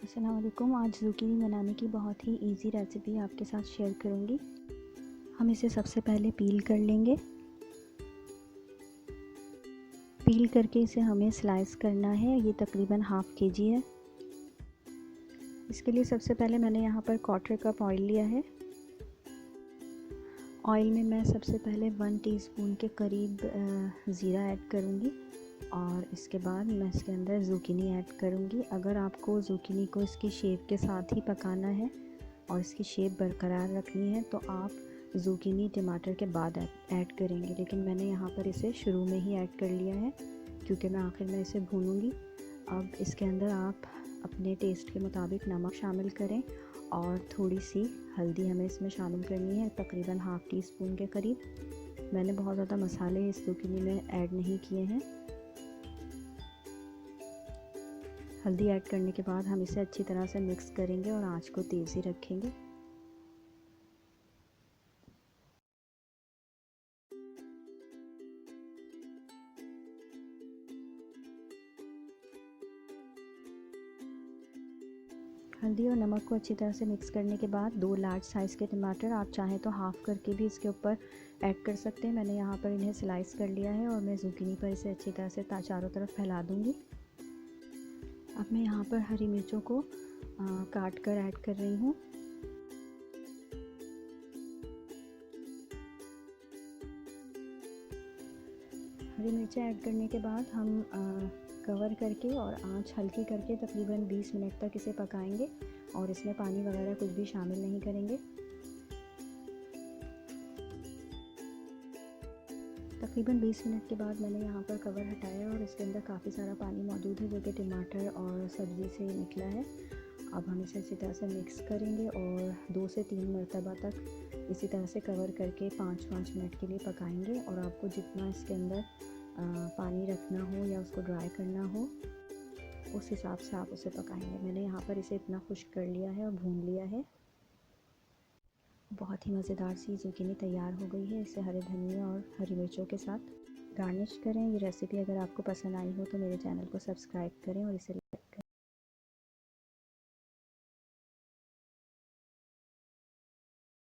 अस्सलाम वालेकुम। आज ज़ुकीनी बनाने की बहुत ही इजी रेसिपी आपके साथ शेयर करूँगी। हम इसे सबसे पहले पील कर लेंगे। पील करके इसे हमें स्लाइस करना है। ये तकरीबन हाफ़ केजी है। इसके लिए सबसे पहले मैंने यहाँ पर 1/4 कप ऑयल लिया है। ऑयल में मैं सबसे पहले 1 टीस्पून के करीब ज़ीरा ऐड करूँगी और इसके बाद मैं इसके अंदर ज़ुकीनी ऐड करूँगी। अगर आपको ज़ुकीनी को इसकी शेप के साथ ही पकाना है और इसकी शेप बरकरार रखनी है तो आप ज़ुकीनी टमाटर के बाद ऐड करेंगे, लेकिन मैंने यहाँ पर इसे शुरू में ही ऐड कर लिया है क्योंकि मैं आखिर में इसे भूनूंगी। अब इसके अंदर आप अपने टेस्ट के मुताबिक नमक शामिल करें और थोड़ी सी हल्दी हमें इसमें शामिल करनी है, तकरीबन हाफ़ टी स्पून के करीब। मैंने बहुत ज़्यादा मसाले इस ज़ुकीनी में ऐड नहीं किए हैं। हल्दी ऐड करने के बाद हम इसे अच्छी तरह से मिक्स करेंगे और आंच को तेज़ ही रखेंगे। हल्दी और नमक को अच्छी तरह से मिक्स करने के बाद 2 लार्ज साइज़ के टमाटर, आप चाहें तो हाफ़ करके भी इसके ऊपर ऐड कर सकते हैं। मैंने यहाँ पर इन्हें स्लाइस कर लिया है और मैं ज़ुकीनी पर इसे अच्छी तरह से चारों तरफ फैला दूँगी। अब मैं यहाँ पर हरी मिर्चों को काट कर ऐड कर रही हूँ। हरी मिर्चें ऐड करने के बाद हम कवर करके और आंच हल्की करके तकरीबन 20 मिनट तक इसे पकाएंगे और इसमें पानी वगैरह कुछ भी शामिल नहीं करेंगे। तकरीबन 20 मिनट के बाद मैंने यहाँ पर कवर हटाया और इसके अंदर काफ़ी सारा पानी मौजूद है जो कि टमाटर और सब्ज़ी से निकला है। अब हम इसे अच्छी तरह से मिक्स करेंगे और 2 से 3 मरतबा तक इसी तरह से कवर करके 5-5 मिनट के लिए पकाएंगे। और आपको जितना इसके अंदर पानी रखना हो या उसको ड्राई करना हो उस हिसाब से आप उसे पकाएंगे। मैंने यहाँ पर इसे इतना खुश्क कर लिया है और भून लिया है। बहुत ही मज़ेदार सी ज़ुकीनी तैयार हो गई है। इसे हरे धनिया और हरी मिर्चों के साथ गार्निश करें। ये रेसिपी अगर आपको पसंद आई हो तो मेरे चैनल को सब्सक्राइब करें और इसे